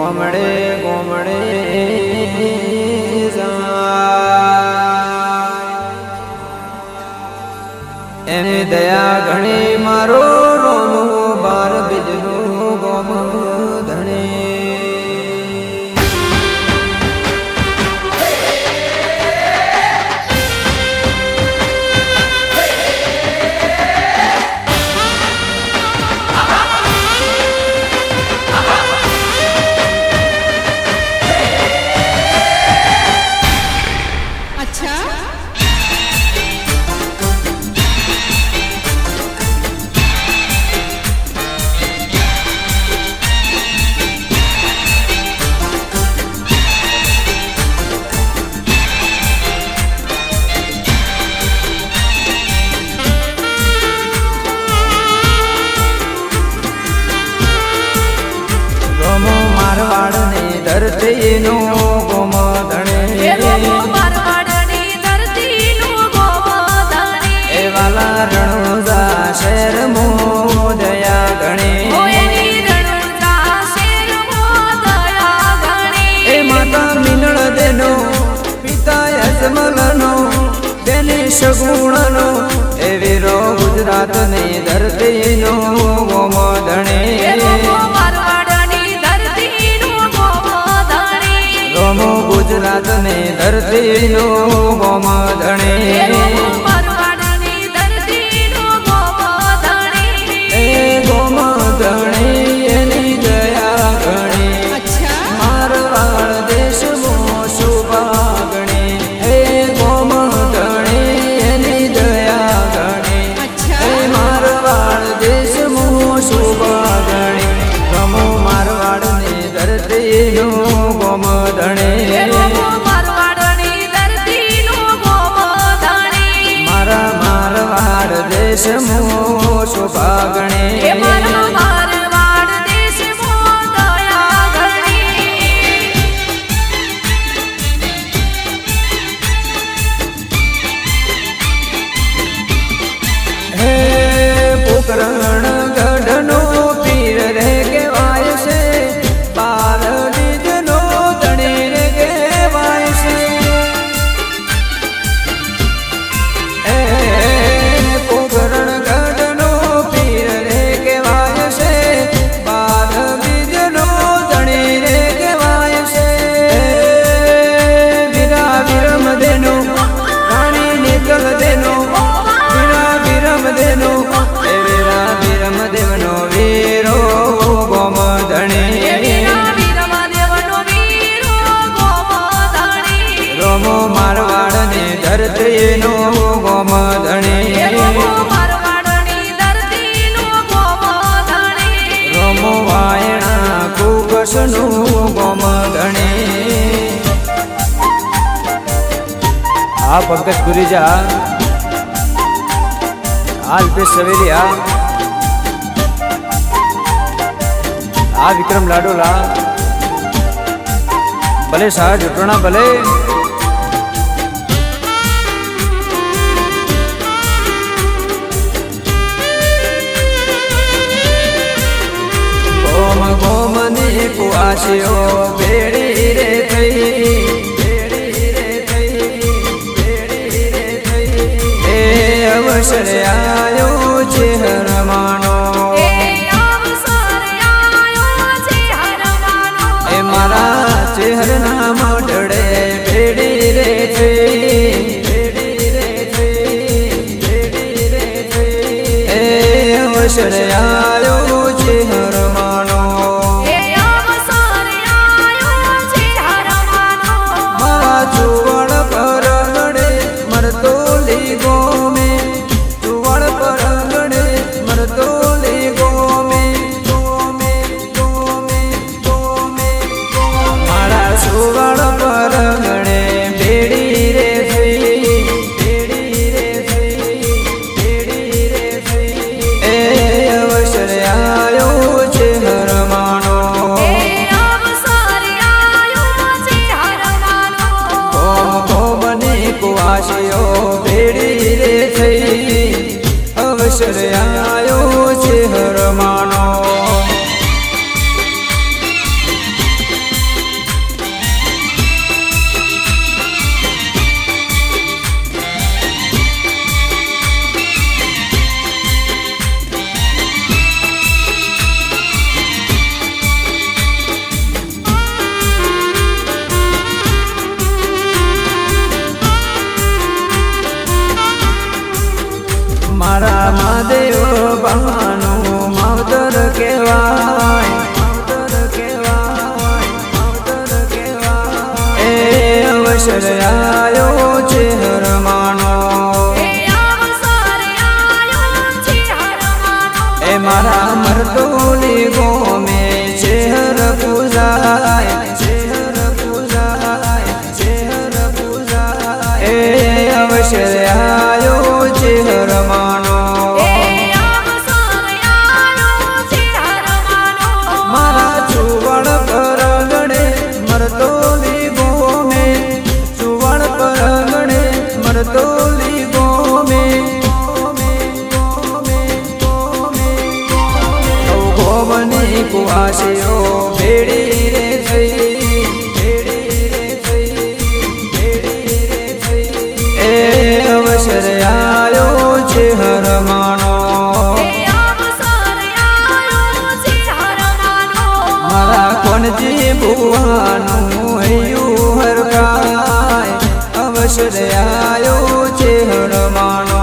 ગોમડે ગોમડે એની દયા ઘણી મારો રોનો બાર બીજનું ગોમ ધણે મારવાડની ધરતીનો ગોમ ધણે મારવાડની ધરતીનો ગોમ ધણે એ વાલા રણુજા શેર મો દયા ગણે ઓયની રણુજા શેર મો દયા ગણે એ માતા મિનળ દેનો પિતા યજમલનો બેની સગુણનો એ વીરો ગુજરાતની ધરતીનો ગોમ ધણે રોમો ગુજરાતની ધરતીનો ગોમ ધણે મારવાડની ધરતીનો ગોમ ધણે એ ગોમ ધણે એની દયા ઘણી મારવાડ દેશમો શોભા ગણી એ ગોમ ધણે એની દયા ઘણી એ મારવાડ દેશમો શોભા ગણી રોમો મારવાડની ધરતીનો ગોમ ધણે મારવાડની ધરતીનો ગોમ ધણે મારા મારવાડ દેશમો શોભા ગણે મારા મારવાડ દેશમો દયા ગણી હે પોકરણ ગઢનો પીર રે કહેવાય છે બાર બીજનો ધણી રે કહેવાય છે હે પોકરણ ગઢનો પીર રે કહેવાય છે બાર બીજનો ધણી રે કહેવાય છે વીરા વિરમ દેનો રાણી નીકળ દેનો વીરા વિરમ દેનો એ વીરા વિરમ દેવનો વીરો ગોમ ધણે રોમો મારવાડની ધરતીનો ગોમ ધણે રોમો વાયણા કુકસનું ગોમ ધણે આ પંકજ ગુરીજા આ અલ્પેશ સવેલિયા આ વિક્રમ લાડોલા ભલે શાહ જુટોણા ભલે ગોમ ગોમ ની કુઆશીઓ ભેડી રે થઈ એ અવસર આયો છે હરમાનો એ મારા ચહેરના મોઢડે ભેડી રે એ અવસર આયો છે હરમાનો મારા ચુવડ પર ગણે મરતો લી ગોમે ચુવડ પર ગણે મરતો લી ગોમે ગોમે ગોમે ગોમે મારા ચુવડ પર ગણે ભેડી રે એ અવસર આયો અવસર આયો છે હરમાનો એ અવસર આયો છે હરમાનો એ મારા મરતોલી ગોમે છે હર પૂજાય છે હર પૂજાય છે હર પૂજાય એ અવસર આયો છે હરમાનો એ અવસર આયો છે હરમાનો મારા ચુવડ પરગણે મરતોલી ગોમે ચુવડ પરગણે મરતોલી ગોમે ગોમની કુવાસીઓ ભેડી રે થઈ ભેડી રે થઈ ભેડી રે થઈ એ અવસર આયો છે હરમાનો એ અવસર આયો છે હરમાનો મારા કોનજી ભુવાનું હૈયું હરખાય અવસર આયો છે હરમાનો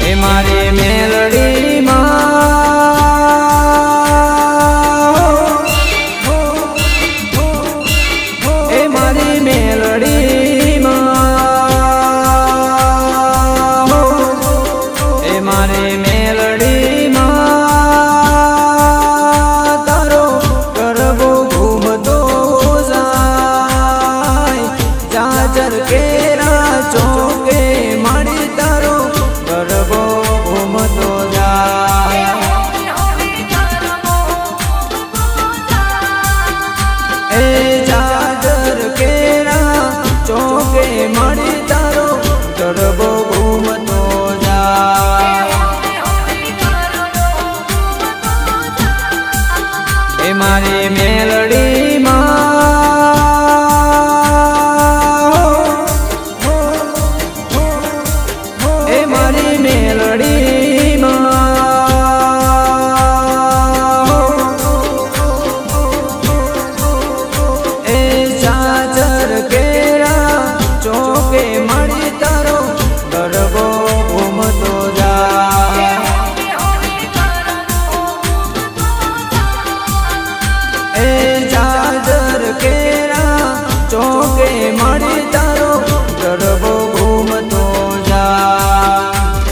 એ મારી મેલડીમાં એ મારી મેલડીમાં એ મારી મેલડીમાં તારો ગરબો ઘૂમતો જાય જાજર કેરા ચોકે માડી તારો ગરબો ઘૂમતો જાય એ જાજર કેરા ચોકે માડી તારો ગરબો ઘૂમતો જાય એ મારી મેલડીમાં એ મારી મેલડીમાં એ ચાચર કેરા ચોકે મળી તારો ગરબો ઘૂમતો જાય એ ચાચર કેરા ચોકે મળી તારો ગરબો ઘૂમતો જાય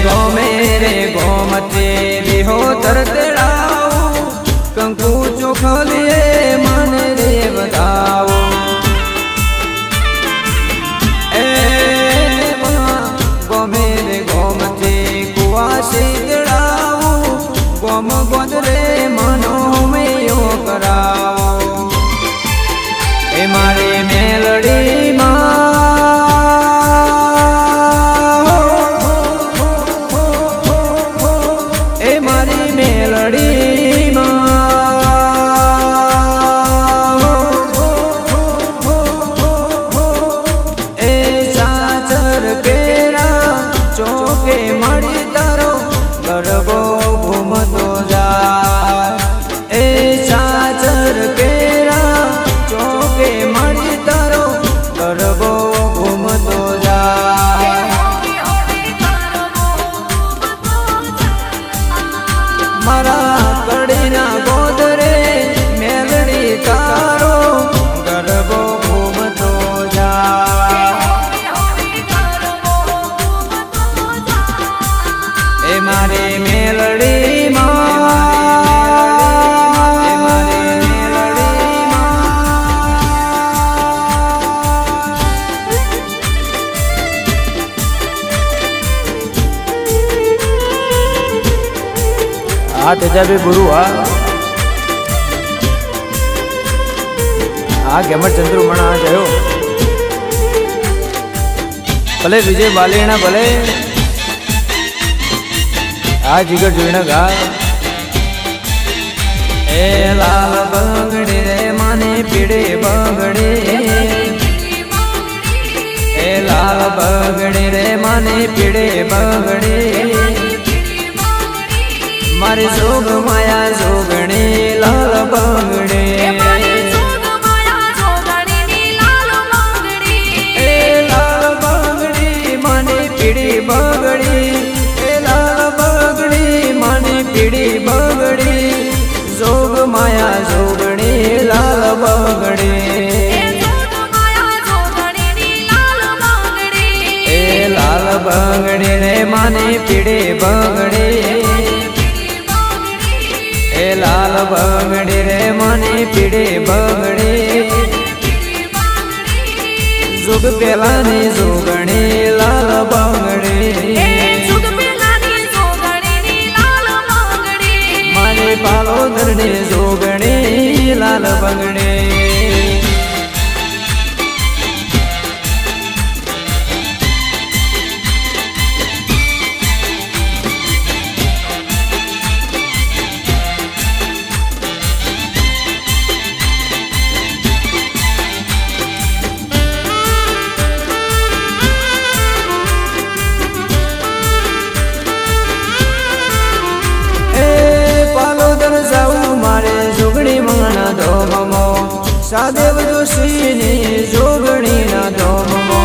ગોમે રે ગોમતે વિહો તરતડાવું કંકુ ચોખલીએ મને રે વધાવો એ ગોમે રે ગોમતે કુવાસી તડાવું ગોમ ગોદરે મનો મેયો કરાવો એ મારી મેલડીમાં એ મારી મેલડીમાં આ તેજાબી ગુરુ આ ગેમર ચંદ્રુમણા જયો ભલે વિજય બાલીણા ભલે આ જીગર જોઈને ગા એ લાલ બંગડી રે માને પીડે બંગડી એ લાલ બંગડી રે માને પીડે બંગડી મારી જોગ માયા જોગણી લાલ બંગડી બગડી એ લાલ બગડી માને પીડી બગડી જોગ માયા જોગણી લાલ બગડી એ લાલ બગડી રે માને પીડી બગડી એ લાલ બગડી રે માને પીડી બગડી જોગ પેલાની જોગણી લાલ બંગડી મારે પાલોદરની જોગણી લાલ બંગડી સાદેવ જોશીની જોગણીના ધોમો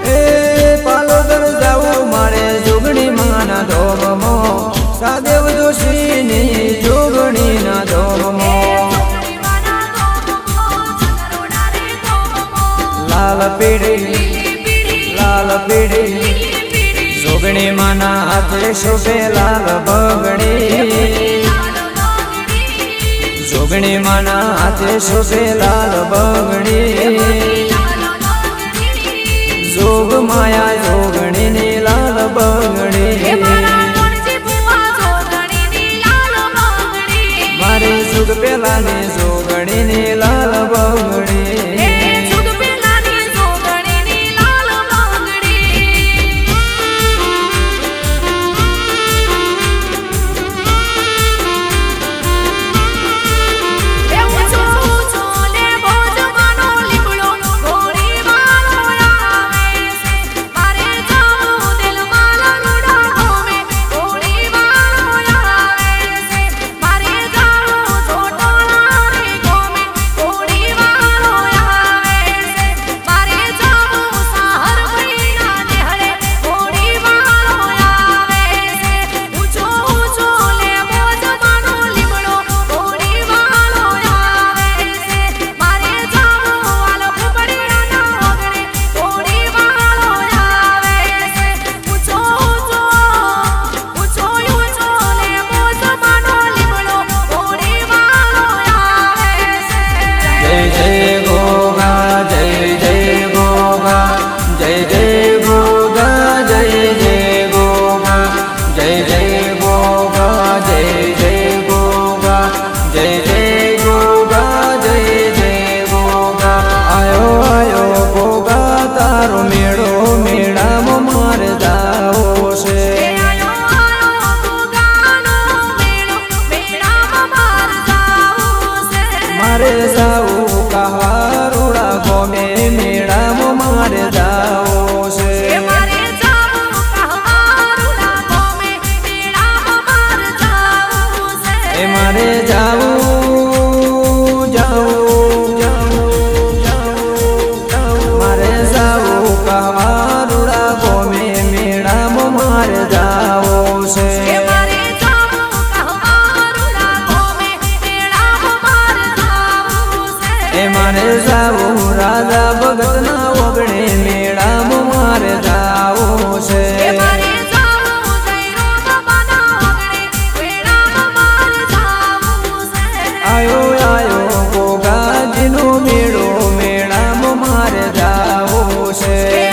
એ પાલોદર જાવું મારે જોગણી માના ધોમો સાદેવ જોશીની જોગણીના ધોમો લાલ પીડી જોગણી માના હાથે શોભે લાલ બગડી જોગણી માના હાથે શોભે લાલ બગડી જોગ માયા જોગણી ની લાલ બગડી મારે સુગ પેલાની જોગણી ની લાલ બગડી મારે જાવું કહારુડા ગોમે મેળામાં મારે જાવું છે મારે જાવું કહારુડા ગોમે મેળામાં મારે જાવું છે મારે જાવું રાજા ભગતના ઓગણે મેળામાં મારે જાવું છે આયો આયો ગોગાજીનો મેળો મેળામાં મારે જાવું છે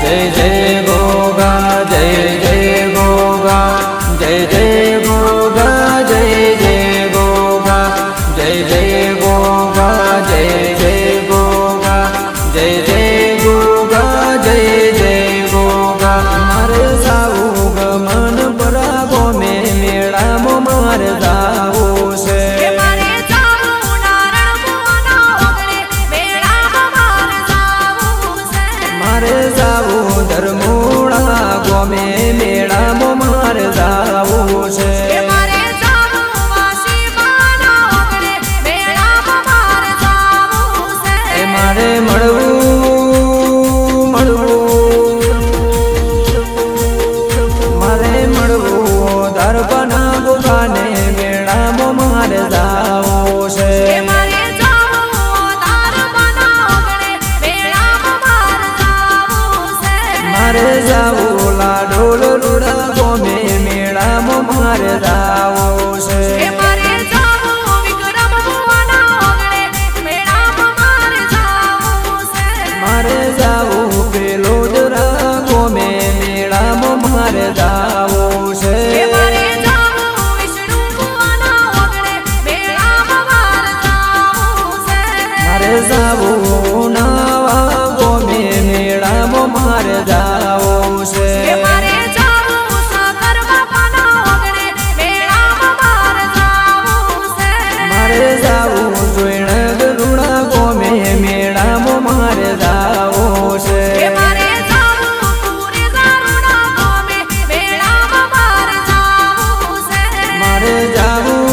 જય જય ગોગા જય જય ગોગા જય જય ગોગા જય જય ગોગા જય જય ગોગા જય જય ગોગા જય જય ગોગા જય જય ગોગા મારે જાવું ગમન પરા ગોમે મેળામાં મારે જાવું છે મારે જાવું નારણ ભુવના ઓગણે મેળામાં મારે જાવું છે મારે જાવું ધર્મોડા ગોમે મેળામાં મારે જાવું છે મારે જાવું વાસી માના ઓગણે મેળામાં મારે જાવું છે મારે મળવું મારે મળવું દર્પના ગોગાને મેળામાં મારે જાવું છે મારે જાવું દારબાના ઓગણે મેળામાં મારે જાવું છે મારે જાવું લાડોલ રૂડા ગોમે મેળામાં મારે જાવું છે મારે જાવું વિક્રમ ભુવના ઓગણે મેળામાં મારે જાવું છે મારે જાવું પેલો દરા ગોમે મેળામાં મારે જાવું છે મારે જાવું વિષ્ણુ ભુવના ઓગણે મેળામાં મારે જાવું છે મારે જાવું નાવા ગોમે મેળામાં મારે જાવું છે મારે જાવું સાકર બાપાના ઓગણે મેળામાં મારે જાવું છે મારે જાવું જોઈણ ગરુડા ગોમે મેળામાં મારે જાવું છે મારે જાવું પૂરી દારૂના ગોમે મેળામાં મારે જાવું છે મારે જાવું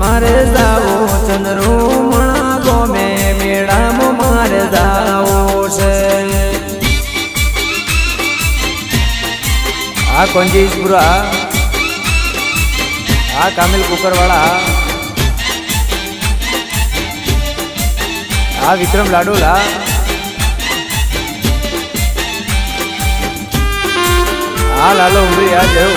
મારે જાવું ચંદ્રોમણા ગોમે મેળામાં મારે જાવું છે આ કોંજીસપુરા આ કામિલ કુકરવાળા આ વિક્રમ લાડોલા આ લાલો ઉમરી આ જયો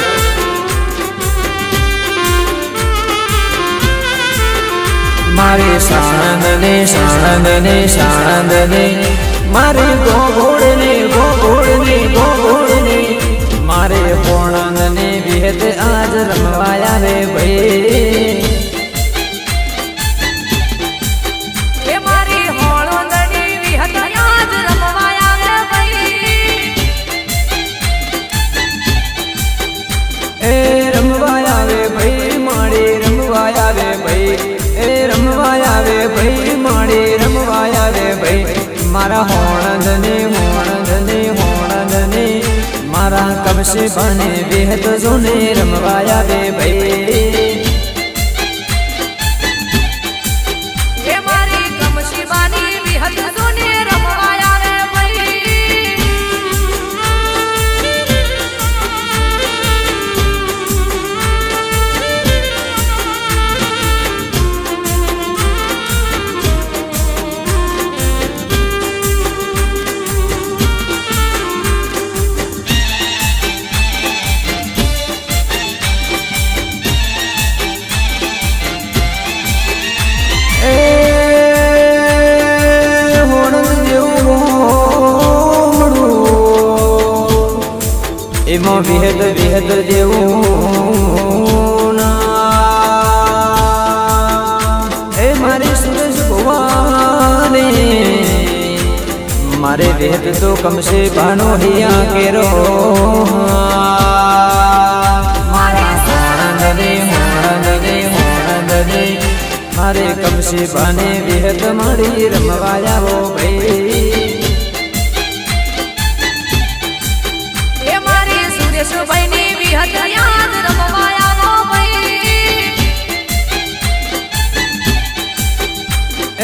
મારે સાણંદને સાણંદને સાણંદને મારે ગોગોળને ગોગોળને ગોગોળને મારે પોણંદને વિહત આજ રમવાયા રે ભાઈ મારી હોળંદની વિહત યાદ રમવાયા રે ભાઈ એ રમવાયા રે ભાઈ મારે રમવાયા રે ભાઈ એ રમવાયા રે ભાઈ મારે રમવાયા રે ભાઈ મારા હોણંદને હોણંદને હોણંદને મારા કબશે બને બેહદ જોને રમવાયા રે ભાઈ મારી કમશીબાની વિહત જોને રમવાયા રે ભાઈ એમાં વિહદ વિહદ જેવું એ મારી સુરજ ભુવાને મારે વિહદ તો કમશે બાનો હિયા કેરો મારા હોણંદને હોણંદને હોણંદને મારે કમશે બાને વિહદ મારી રમવાયા ભાઈ મારી સુરેશભાઈની વિહત યાદ રમવાયા નો ભાઈ એ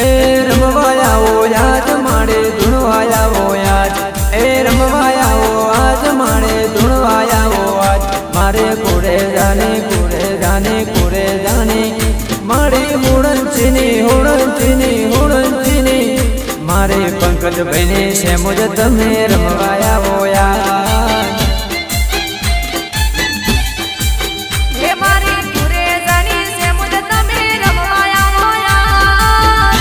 રમવાયા ઓ યાદ માડે ધૂણવાયા ઓ યાદ એ રમવાયા ઓ આજ માડે ધૂણવાયા ઓ આજ મારે કુડે જાને કુડે જાને કુડે જાને મારી હોણંચીની હોણંચીની હોણંચીની મારે પંકજભાઈને શેમુજ તમે રમવાયા ઓ યાદ મારી પુરે જાણી છે મુજ તમે રમવાયા નો યાર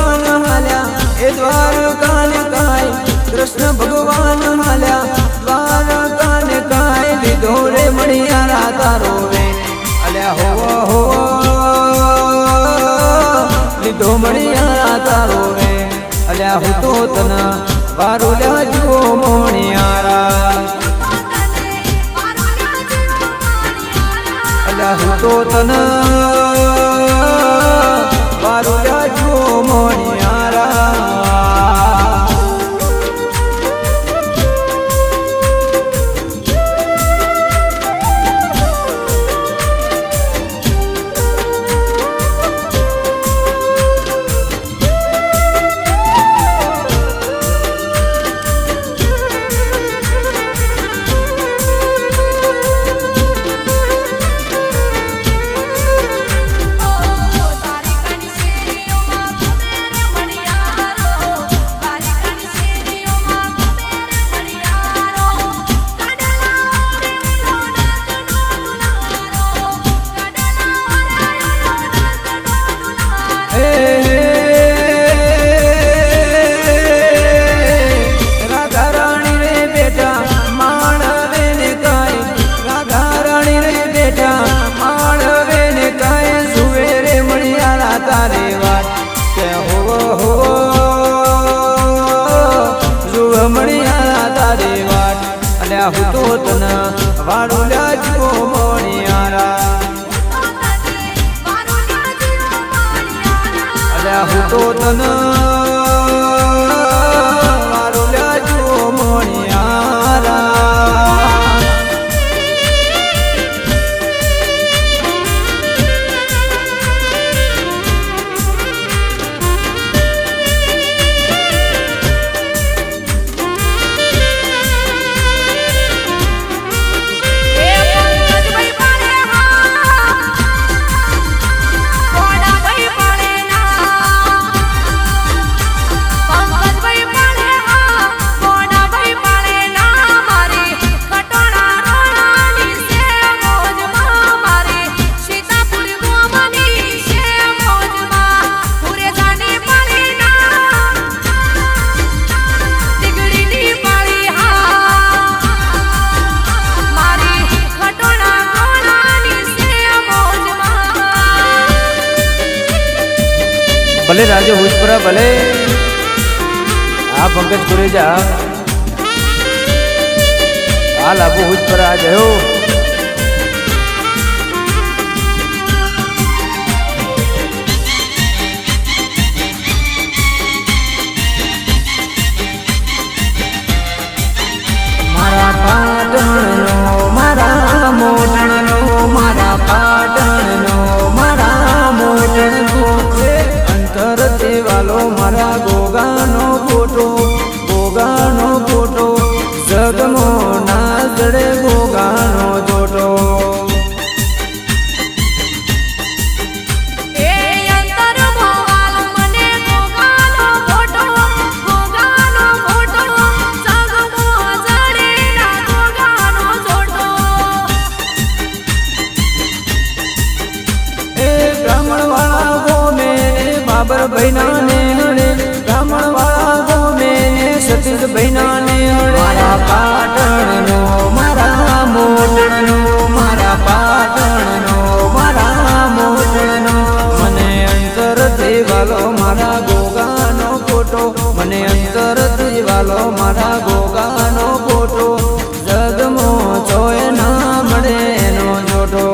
ભગવાન હાલ્યા એ દ્વારકાને કાય કૃષ્ણ ભગવાન હાલ્યા દ્વારકાને કાય લીધો રે મણિયારા તારો રે અલ્યા હો લીધો મણિયારા તારો રે અલ્યા હું તો તને વારું લાજો મણિયારા અલ્યા હું તો તને વારું લાજો મણિયારા હું તો તને વાળું લાજો મણિયારા અલ્યા હું તો તને વાળું લાજો મણિયારા ભલે રાજો હુજપરા ભલે આ પંકજ કુરેજા આ લાભો હુજપરા આ જયો મારા પાટણનો મારા મોટણનો મારા પાટણનો મારા મોટણનો વાલો મારા ગોગાનો ફોટો જગમો ના જડે ગોગાનો જોટો બાબર ભાઈના ને હણે બ્રાહ્મણ વાળા ગોમે ને સતીશ ભાઈના ને હણે મારા પાટણનો મારા મોટણનો મારા પાટણનો મારા મોટણનો મને અંતર દેવાલો મારા ગોગાનો ફોટો મને અંતર દેવાલો મારા ગોગાનો ફોટો જગમો જોય ના મળે એનો જોટો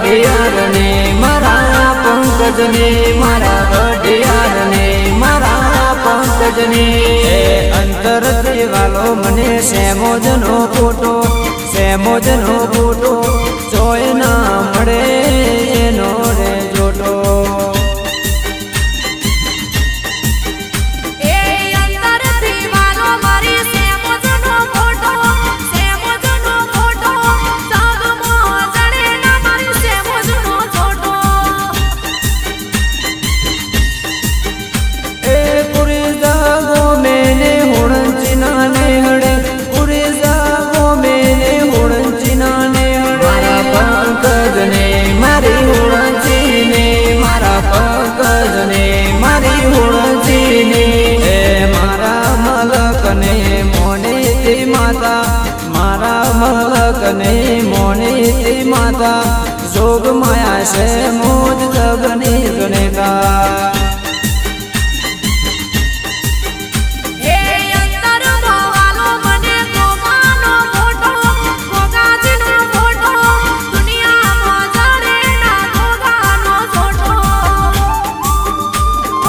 વઢિયારને મારા પંકજને મારા વઢિયારને મારા પંકજ ગજની એ અંતરથી વાલો મને સેમોજનો ફોટો જોઈ ના મળે એનો રે જોટો મારા મલકને મોની માતા જોગ માયા છે મોજ જગની ગણેતા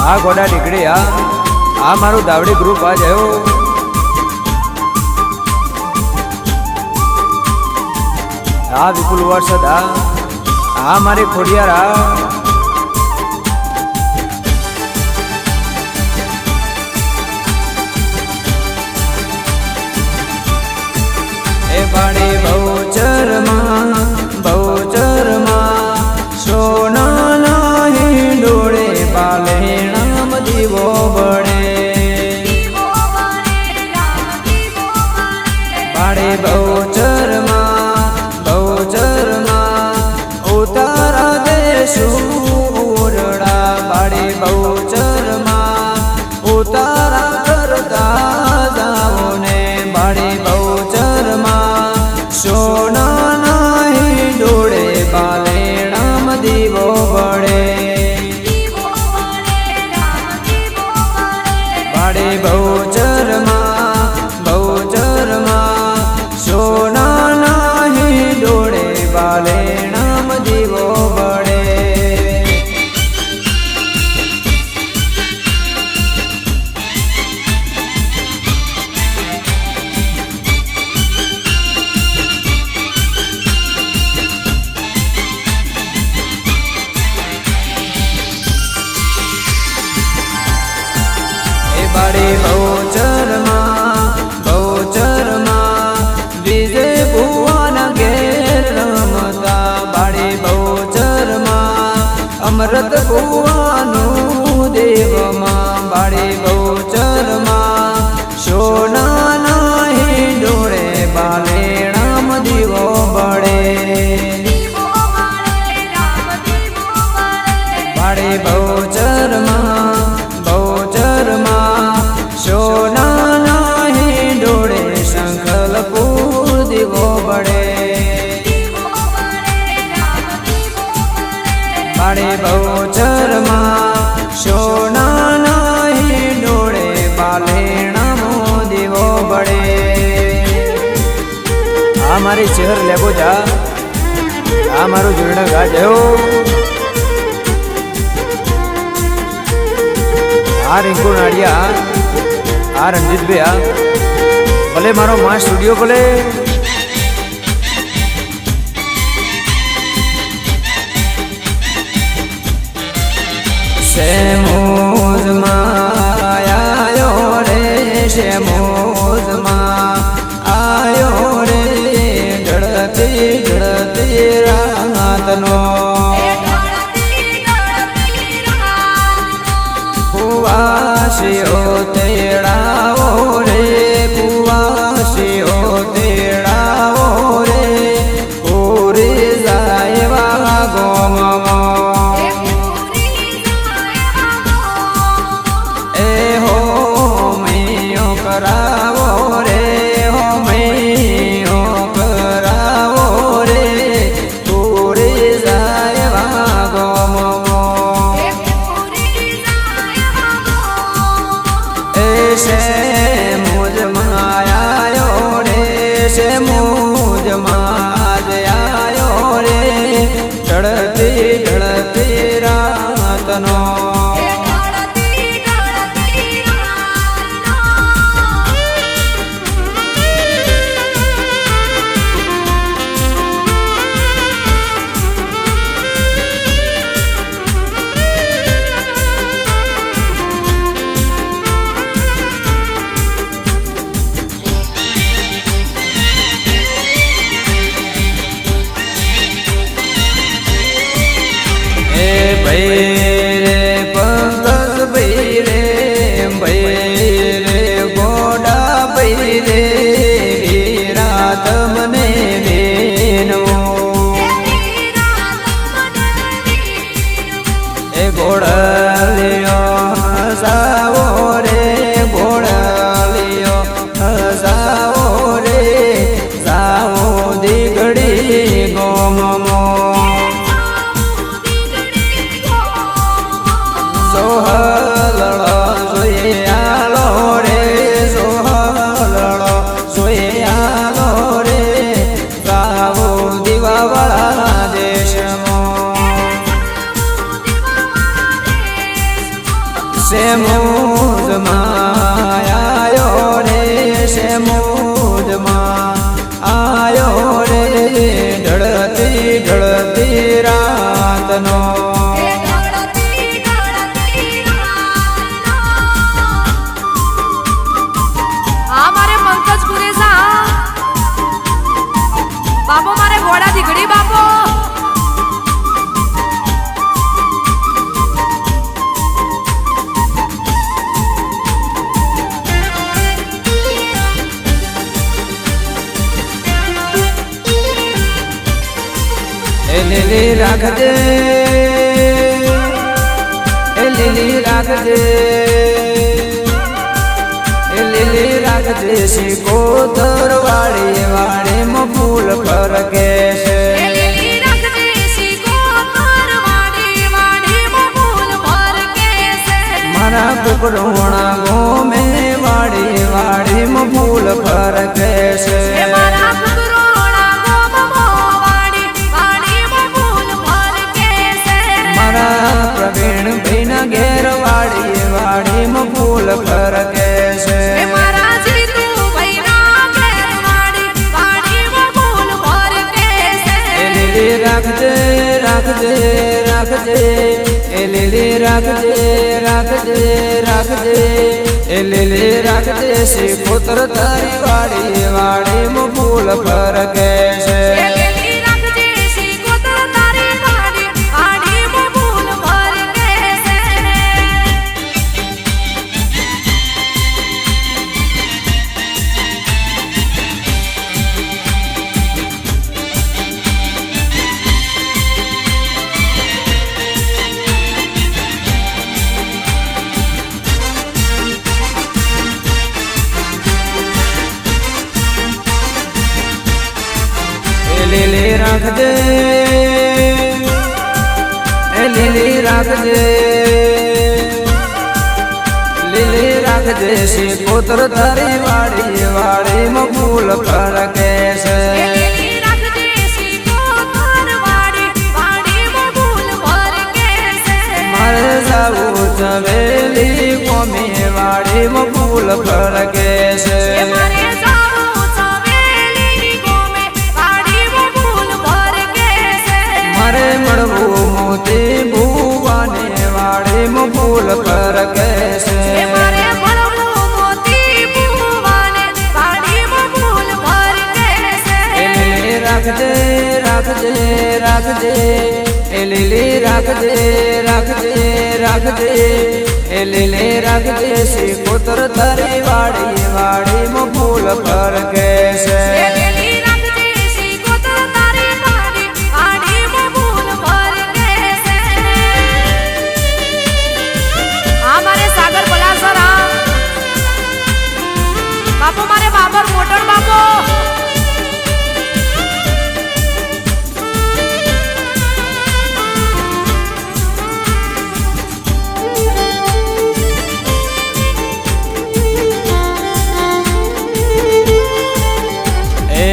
આ ગોડા ડીકડી આ મારું દાવડી ગ્રુપ આ જયો આ વિપુલ વર્ષદ આ મારી ખોડિયાર એ બાડી બહુચરમાં સોનાના હિંડોળે પાલેણામ દીવો બળે બાડી બહુચરમાં ઉતારા દેશું ઓરડા બાડી બહુચરમાં ઉતારા કરતા જાઓ ને બાડી બહુચરમાં સોનાના હિંડોળે પાલેણામ દીવો બળે બાડી બહુચરમાં સોનાના હિંડોળે પાલેણામ દીવો બળે એ બાડી બહુચરમાં વિજય ભુવાના ઘેર રમતા બાડી બહુચરમાં અમૃત ભુવાનું દેવમાં બાડી બહુચરમાં સોનાના હિંડોળે પાલેણામ દીવો બળે બાડી બહુચરમાં સોનાના હિંડોળે સંકલ્પુર દીવો બળે બાડી બહુચરમાં સોનાના હિંડોળે પાલેણામો દીવો બળે આ મારી શહેર લેબો જા આ મારું જોડણ ગા જયો આ રિંકુ નાડિયા આ રણજીતભાઈ ભલે મારો માં સ્ટુડિયો ભલે શેમોજમાં આયો રે શેમોજમાં આયો રે ઢળતી રાતનો પુવાસીઓ તેડાવો રે પુવાસીઓ તેડાવો રે પૂરી જાય વા ગોમમાં એ હો મૈયો કરાવો રે હો મૈયો કરાવો રે પૂરી જાય ભાઈ રે પંકજ ભાઈ રે ભાઈ રે ગોડા ભાઈ રે વીરા તમને બેનો એ ગોળલિયો હસાવો રે ગોળલિયો હસાવો રે સાવો દીગડી ગોમમો સોહલળો સોયાલો રે સોહલળો સોયાલો રે સાવો દીવાવાળા દેશમાં શેમુદમાં આયો રે શેમુદમાં આયો રે ઢળતી ઢળતી રાતનો બાપો મારે ઘોડા દીકડી બાપો એ લીલી રાખજે એ લીલી રાખજે એ લીલી રાખજે શીકોતર વાળી વાળીમાં ફૂલ ફરકે છે મારા કુકરોણા ગોમે વાળી વાળીમાં ફૂલ ફરકે છે પ્રવીણ ભાઈના ઘેર વાડી વાડીમાં ફૂલ ફરકે છે લીલી રાખજે રાખજે રાખજે એ લીલી રાખજે રાખજે રાખજે એ લીલી રાખજે શીકોતર તારી વાડી વાડીમાં ફૂલ ફરકે છે લીલી રાખજે એ લીલી રાખજે લીલી રાખજે શીકોતર તારી વાડી વાડીમાં ફૂલ ફરકે છે મારે જાવું ચવેલી કોમી વાડીમાં ફૂલ ફરકે છે મારે મળવું મોતી ભુવાને વાડીમાં ફૂલ ફરકે છે રાખજે રાખજે રાખજે એ લીલી રાખજે રાખજે રાખજે એ લીલી રાખજે શીકોતર તારી વાડી વાડીમાં ફૂલ ફરકે છે બાપો મારે બાબર મોટર બાપો એ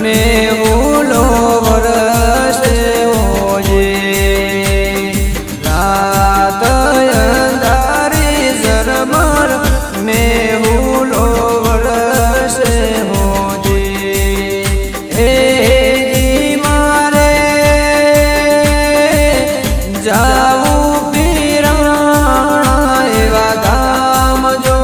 મેહુલો વરસે હોજે રાત અંધારી ઝરમર મેહુલો વરસે હોજે હે મારે જાવું પીરાણા એવા ગામ જો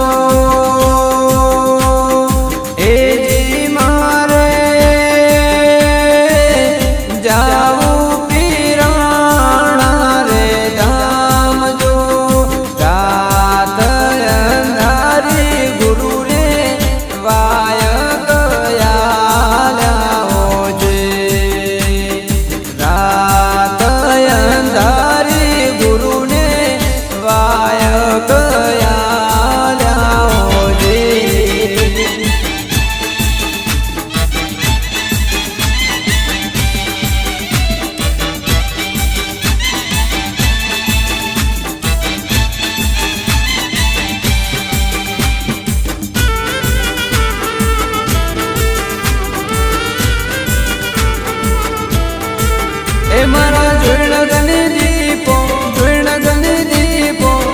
મારા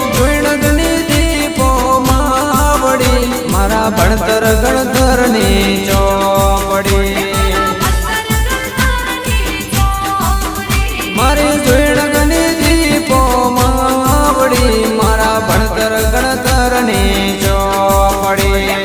જોઈણગની દીપો માવડી મારા ભણતર ગણતરની ચોપડી મારી જોઈણગની દીપો માવડી મારા ભણતર ગણતરની ચોપડી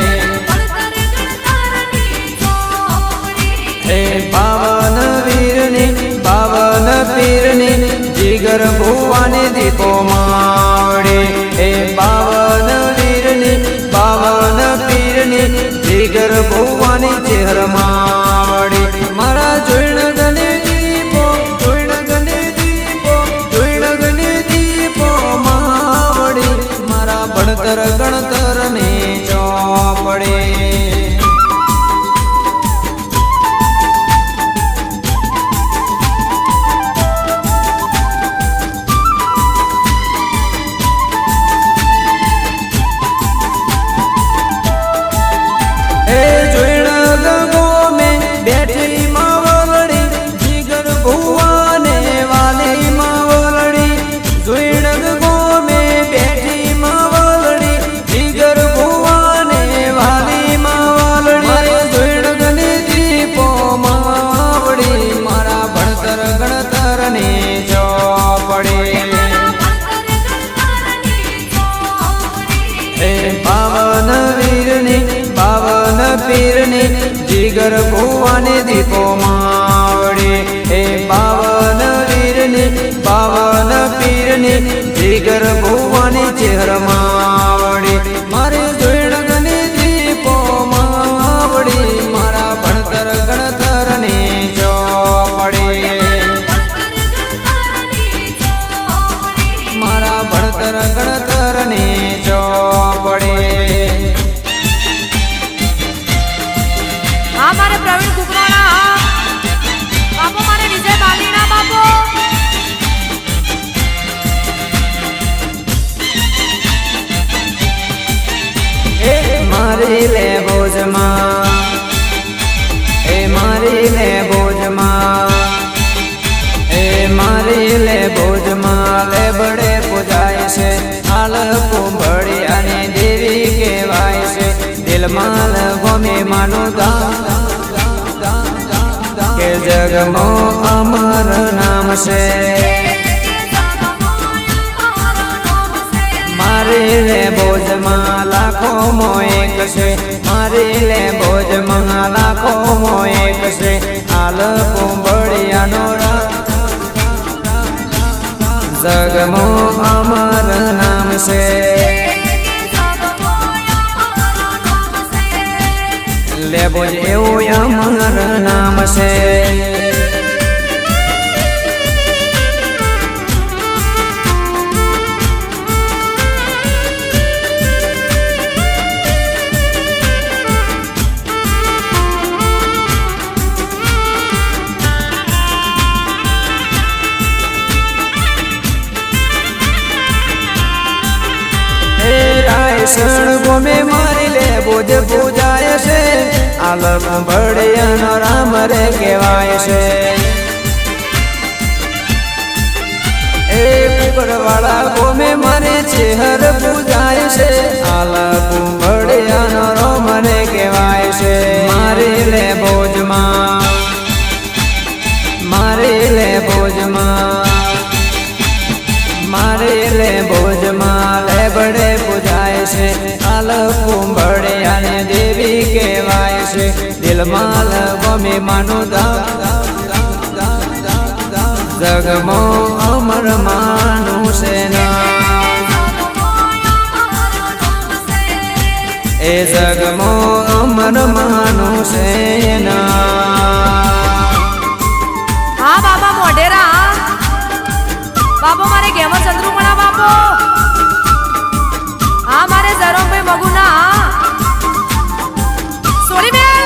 હે પાવન વીરની પાવન પીરની જીગર ભુવાની દીપો માવડી હે પાવન વીરની પાવન પીરની જીગર ભુવાની ચેહર માવડી મારા જોઈણગની દીપો માવડી મારા ભણતર ગણતરની ચોપડી પીરની જીગર ભુવાની દીપો માવડી હે પાવન વીરની પાવન પીરની જીગર ભુવાની ચેહર માવડી મારી જોઈણગની દીપો માવડી મારા ભણતર ગણતરની ચોપડી મારા ભણતર ગણતરની ચોપડી મારે પ્રવીણ કુકરાણા બાપો મારે વિજય બાલીના બાપો મારી લે ભોજમાં એ મારી લે ભોજમાં એ મારી લે ભોજમાં લે બડે પૂજાય છે હાલ કુંભળી અને દેવી કહેવાય છે દિલમાં ગમે માનું કે જગમો અમર નામ છે મારી લે ભોજમાં લાખો મો એક છે મારી લે ભોજમાં લાખો મો એક છે હાલ કુંભળિયાનો જગમો અમર નામ છે લેબો એવું અમર નામ છે સણ ગોમે મારી લે બોજ પૂજાય છે આ હાલ કુંભળિયાનો રામ રે કહેવાય છે એ કુકરવાળા ગોમે મારે ચેહર પૂજાય છે હાલ કુંભળિયાનો રામ રે કહેવાય છે મારી લે ભોજમાં મારી લે ભોજમાં મારી લે ભોજમાં લેબડે પૂજાય છે હાલ કુંભળિયાને દેવી કહેવાય છે દિલમાં ગમે માનું જગમો અમર માનું છે એ જગમો અમર માનું છે હા બાબા મોઢેરા બાપો મારે ગેમર ચંદ્રુમણા બાપો હા મારે ઝરોભાઈ મગુના સોરી બેન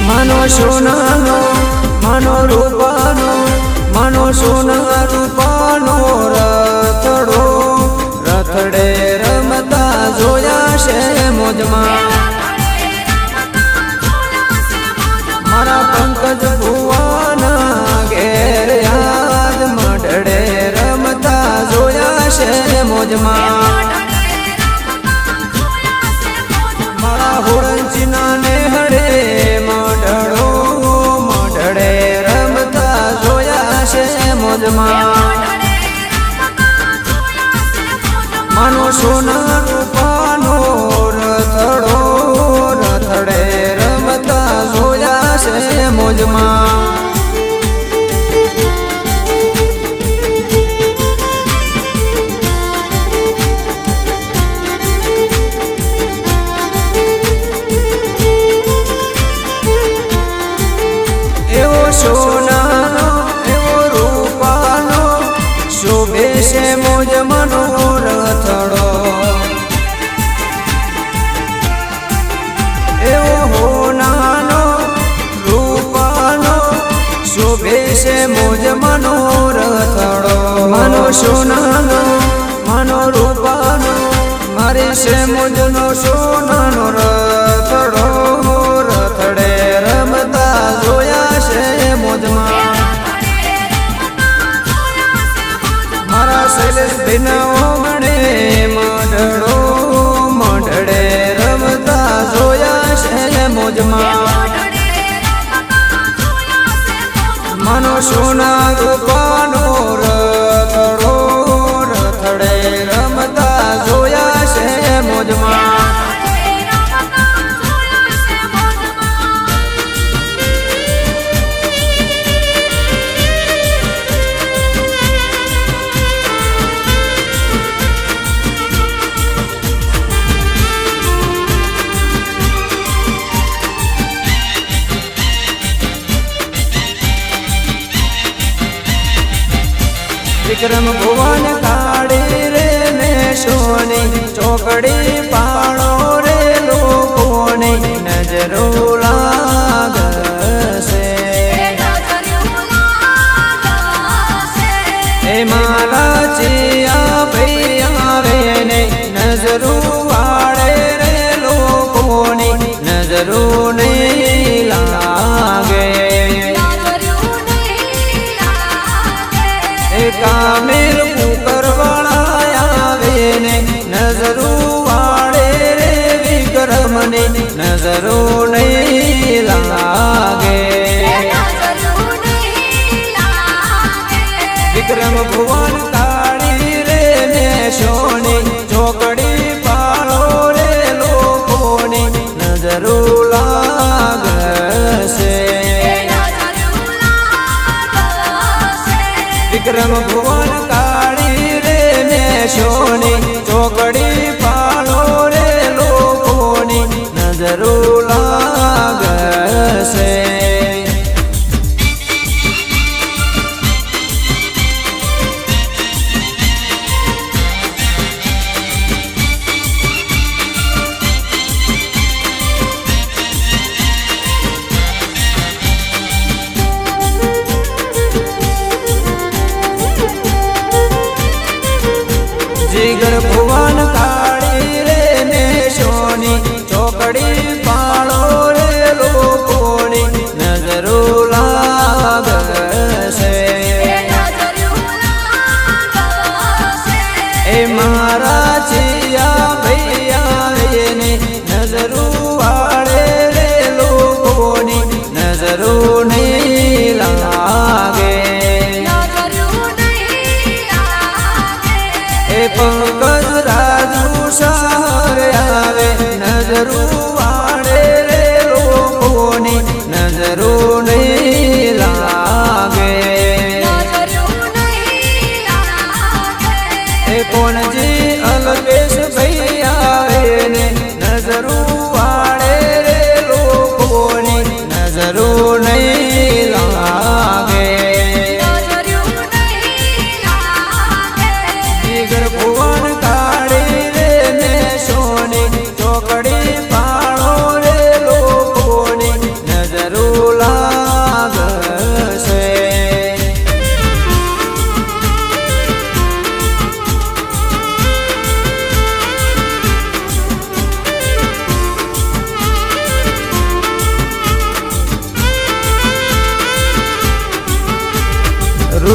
માનો સોનાનો માનો રૂપાનો માનો સોના રૂપાનો રથડો રથડે રમતા જોયા છે મોજમાં મારા પંકજ ભુવાના ઘેર યાદ મઢડે રમતા જોયા છે મોજમાં મારા હોળંચીના નેહડે મઢડો મઢડે રમતા જોયા છે મોજમાં માનો સોના રૂપાનો રથડો રથડે રમતા જોયા છે મોજમાં એવો સોનાનો એવો રૂપાનો શોભે છે મોજ મનો રથડો એવો હોનાનો રૂપાનો શોભે છે મોજ મનો રથડો માનો સોનાનો માનો રૂપાનો મારી છે મોજનો સોનાનો રથડો રથડે રમતા જોયા છે મોજમાં મારા શૈલેષ ભીના ઓગણે મઢડો મઢડે રમતા જોયા છે મોજમાં માનો સોના રૂપાનો રથડો રથડે રમતા જોયા છે મોજમાં વિક્રમ ભુવન કાળી રે ને સોની ચોકડી પાળો રે લોકોની નજરો લાગશે એ મારા ચિયા ભૈયા રે ને નજરો વાળે રે લોકોની નજરો નહીં લાગે કામેલ કુકરવાળા આવે ને નજરો વાળે રે વિક્રમને નજરો નહીં લાગે વિક્રમ ભુવન કાળી રે ને સોની ચોકડી પાળો રે લોકોની નજરો લાગશે વિક્રમ ભુવન કાળી રે ને સોની ચોકડી પાળો રે લોકોની નજરો લાગશે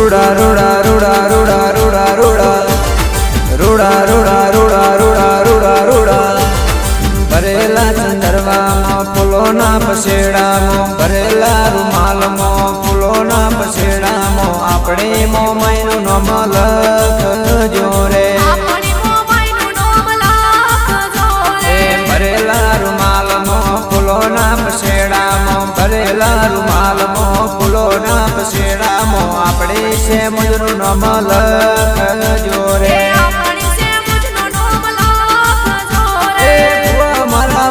રૂડા રૂડા રૂડા રૂડા રૂડા રૂડા રૂડા રૂડા રૂડા રૂડા રૂડા રૂડા ભરેલા ચંદરવામાં ફૂલોના પસેડામાં ભરેલા રૂમાલમાં ફૂલોના પસેડામાં આપણે મોમાઈનું નામ લખજો રે ભરેલા રૂમાલમાં ફૂલોના પસેડામાં ભરેલા રૂમાલમાં ફૂલોના પસેડામાં આપણે છે મુજનું નામ લખજો રે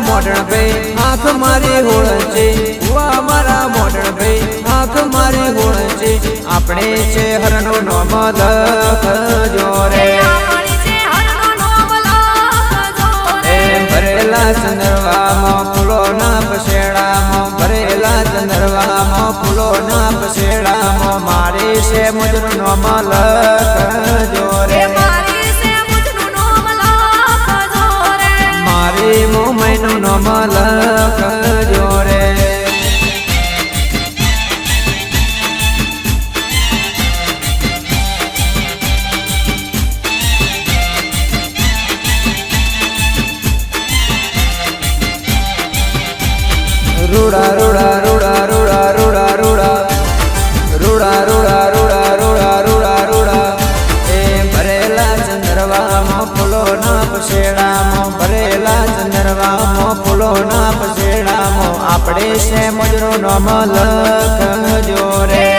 મોઢણ ભાઈ આંખ મારી હોળ છે હુઆ મારા મોઢણ ભાઈ આંખ મારી હોળ છે આપણે છે હરનો નામ લખજો રે ભરેલા ચંદરવામાં ફૂલોના પસેડામાં ભરેલા ચંદરવામાં ફૂલોના પસેડામાં મારે છે મુજનું નામ લખજો રે મારી મોમાઈનું નામ લખજો રે રૂડા રૂડા રૂડા રૂડા રૂડા રૂડા રૂડા રૂડા રૂડા રૂડા રૂડા રૂડા એ ભરેલા ચંદ્રવામાં ફૂલોના પસેડામાં ભરેલા ચંદ્રવામાં ફૂલોના પસેડામાં આપણે છે મુજનું નામ લખજો રે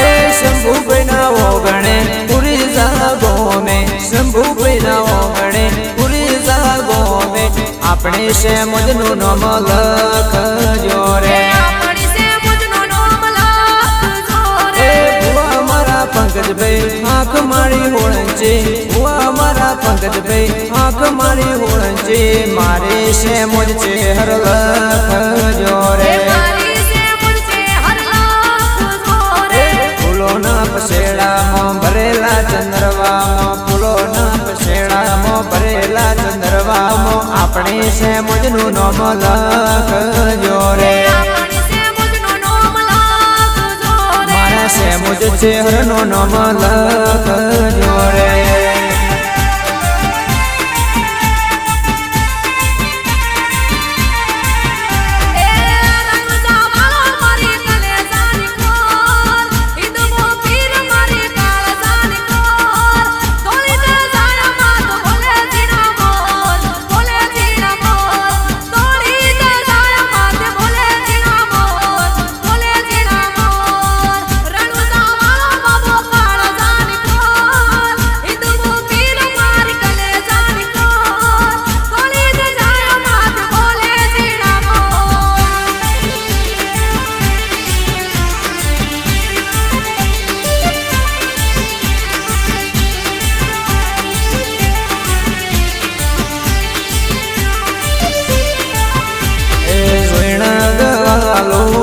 એ શંભુભાઈના ઓગણે પૂરી જાગો મે શંભુભાઈના ઓગણે પૂરી જાગો મે આપણે છે મુજનું નામ લખજો રે પંકજભાઈ આંખ મારી હોળ છે હુઆ મારા પંકજભાઈ આંખ મારી હોળ છે મારે છે મુજ છે હર લખજો રે ફૂલોના પસેડામાં ભરેલા ચંદ્રવામાં ફૂલોના પસેડામાં ભરેલા ચંદ્રવામાં આપણે છે મુજનું નામ લખજો રે છે મુજ ચહેરનો નામ લખજો રે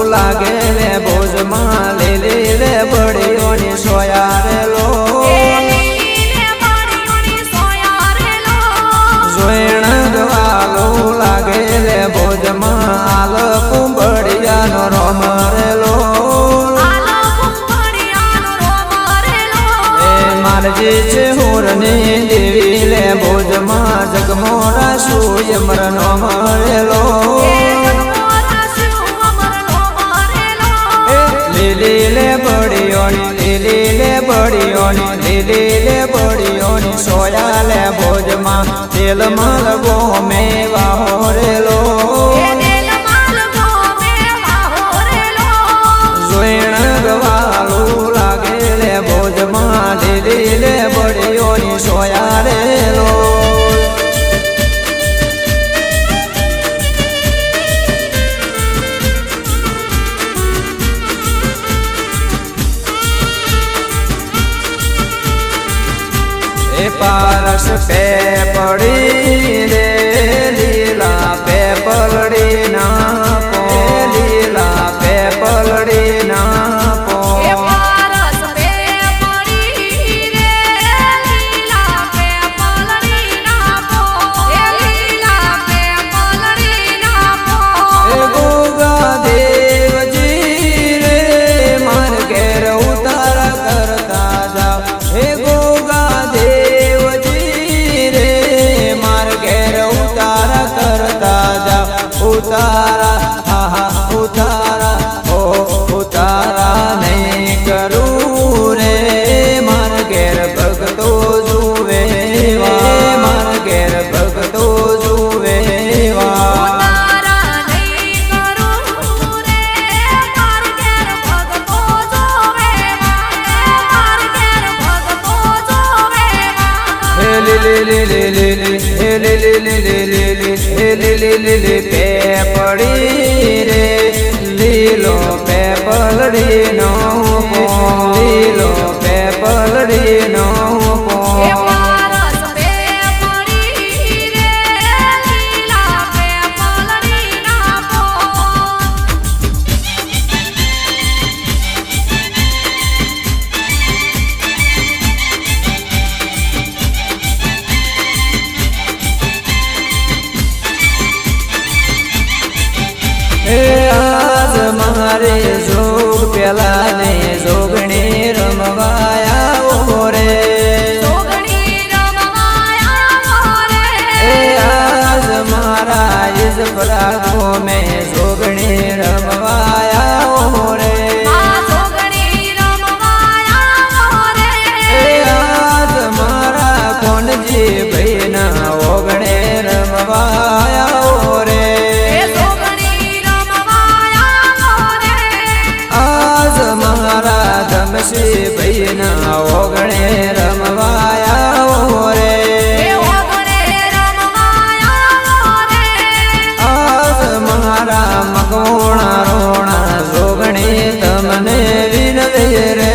લાગે લે ભોજમાં લીલી રે બડીઓની સોયા રે લો જોઈણ ગવાલું લાગે લે ભોજમાં આલ કુંબડિયાનો રોમ રેલો એ મારજી છે હોરની દેવી લે ભોજમાં જગમોરા સુય મરનો મળેલો લીલી લે બડીઓની લીલી લે બડીઓની સોયા લે ભોજમાં તેલ માલ ગોમે વાહો રેલો જોઈણ ગવાલું લાગે લે ભોજમાં લીલી લે બડીઓની સોયા રેલો પારસ પે પડી રે લીલા પે પલડી ના પો લીલા પે પલડી ના પો પારસ પે પડી રે લીલા પે પલડી ના પો લીલા પે પલડી ના પો ગોગા દેવજી રે પેપડી રે લીલો પેપલડી નો લીલો પેપલડી નો એ પારસ પેપડી રે લીલા પેપલડી ના આજ મારે જોગ પેલા ને જોગણી રમવાયા રે જોગણી રમવાયા રે આજ મારા ઇજ પરાગો મેં જોગણી રમવાયા રે આ જોગણી રમવાયા રે આજ મારા કોણજી ભાઈ ના ઓગણે રમવાયા રે એ જોગણી રમવાયા રે આજ મારા ધમસી ભાઈ ના ઓગણે રમવાયા રે એ ઓગણે રમવાયા રે આજ મારા મગોણા રોણા જોગણી તમને વિનવે રે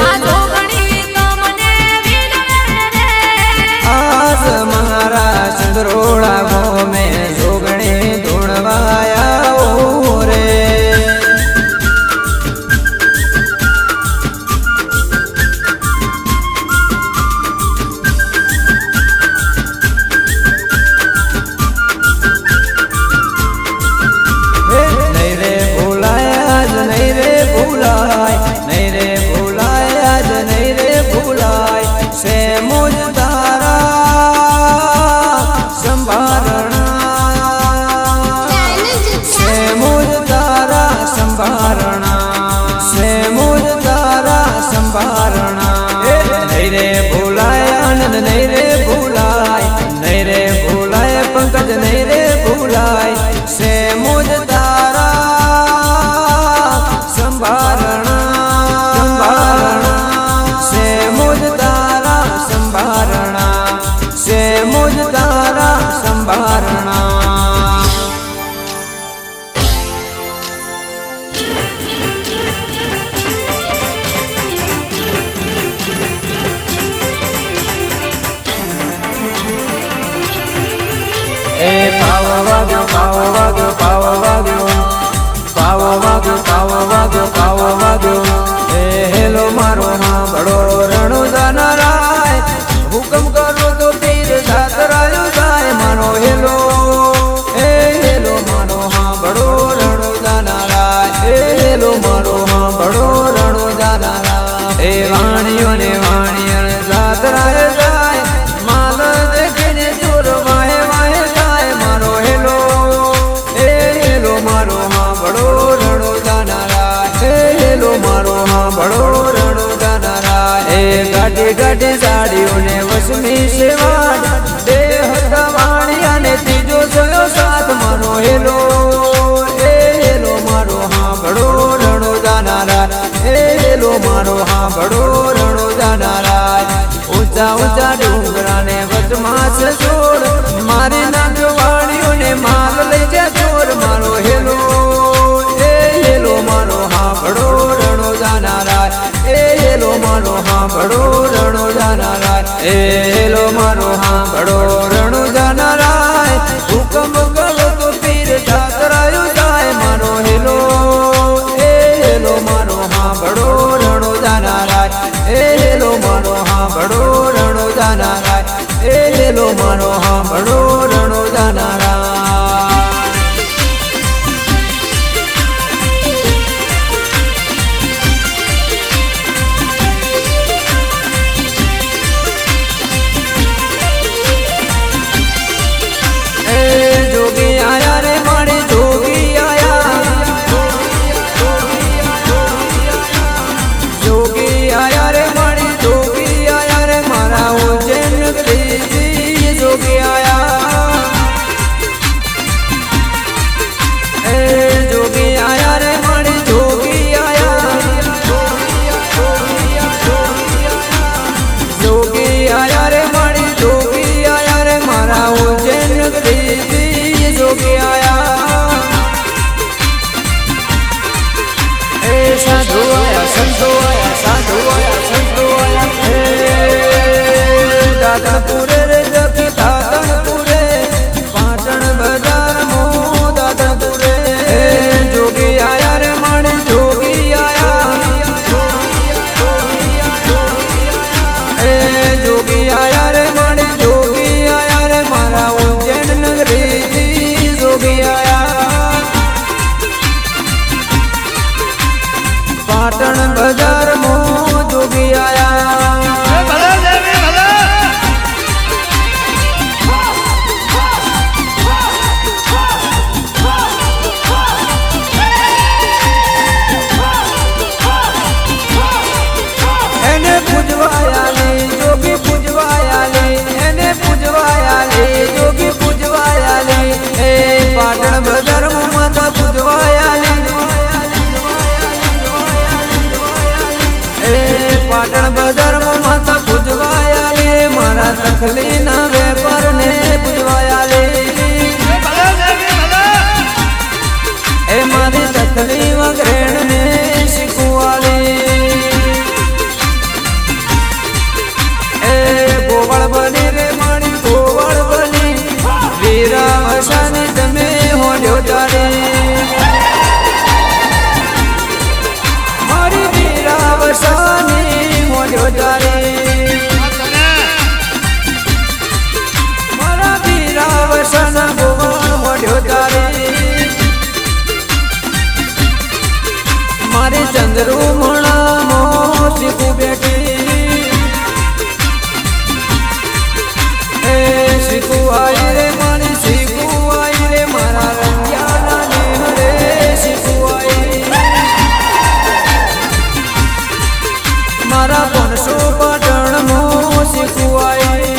આ જોગણી તમને વિનવે રે આજ મારા ચંદ્રોળા ગોમે જોગણી ધૂણવાયા રે નહીં રે ભૂલાય આજ નહીં રે ભૂલાય નહીં રે ભૂલાય આજ નહીં રે ભૂલાય સે મુજ તારા સંભારણા સે મુજ તારા સંભારણા સે મુજ તારા સંભારણા નહીં રે ભૂલાય આનંદ નહીં રે ભૂલાય નહીં રે ભૂલાય પંકજ નહીં રે ભૂલાય સે મુજ તારા સંભારણા સંભારણા સે મુજ તારા સંભારણા સે મુજ તારા સંભારણા એ પાવો વાગ્યો પાવો વાગ્યો પાવો વાગ્યો પાવો વાગ્યો પાવો વાગ્યો પાવો વાગ્યો એ હેલો મારો હા બડો રણુદાના રાય હુકમ કરો તો પીર સાતરાયો જાય મારો હેલો એ હેલો મારો હા બડો રણુદાના રાય એ હેલો મારો હા બડો રણુદાના રાય એ વાણીઓ ને સાતરાય જાય માલ દેખીને ચોર વાહે વાહે જાય મારો હેલો એ હેલો મારો હા બડો રણુદાના રાય એ હેલો મારો હા બડો રણુદાના રાય એ ગાડી ગાડી સાડીઓને વસમી સેવાડ દેહ વાણી અને ત્રીજો થયો સાથ મારો હેલો એ હેલો મારો હા બડો રણુદાના રાય એ હેલો મારો હા બડો રણુદાના રાય ઊંચા ઊંચા ડુંગરાને વચમાં છે છોડ મારી નાખ્યો વાણીઓને માલ લઈ જા ચોર મારો હેલો એ હેલો મારો હા બડો રણુદાના રાય એ હેલો મારો હા બડો રણુદાના રાય એ હેલો મારો હા બડો રણુદાના રાય હુકમ કરો તો પીર ઠાકરાયો જાય મારો હેલો એ હેલો મારો હા બડો રણુદાના રાય એ હેલો મારો હા બડો રણુદાના રાય એ હેલો મારો હા બડો રણુદાના રાય એ જોગી આયા રે મારી જોગી આયા જોગી આયા રે મારી જોગી આયા રે મારા ઉજ્જૈન જોગી આયા જોગી આયા એ સાધુ આયા સંતો આયા સાધુ આયા સંતો આયા એ દાદનપુરે રે જકી દાદનપુરે પાટણ બજાર મો દાદનપુરે એ જોગી આયા રે માણે જોગી આયા એ જોગી આયા રે માણે જોગી આયા રે મારા ઉજ્જૈન નગરી જોગી આયા પાટણ બજાર મો જોગી આયા એને પૂજવાયાલી જોગી પૂજવાયાલી એને પૂજવાયાલી જોગી પૂજવાયાલી એ પાટણ બજાર મો માતા પૂજવાયાલી પાટણ બજારમાં માતા પૂજવાયાલી મારા તખલી ના વેપાર ને પૂજવાયાલી એ મારી તખલી વગરેણ ને શીખવાલી એ ગોવળ બની રે મારી ગોવળ બની વીરા વસાની તમે હોડ્યો તારી મારી વીરા વસાની હોડ્યો તારી મારા વીરા વસાના ગોવળ હોડ્યો તારી મારી ચંદ્રુ મણા મો શીખું બેઠી એ શીખું આઈ રે મારી શીખું આઈ રે મારા રંગ્યાના દેહ રે શીખું આઈ મારા 500 પાટણ મો શીખું આઈ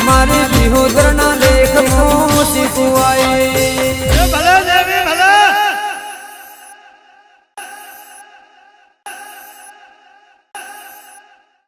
મારી વિહોદરના લેખ મો શીખું આઈ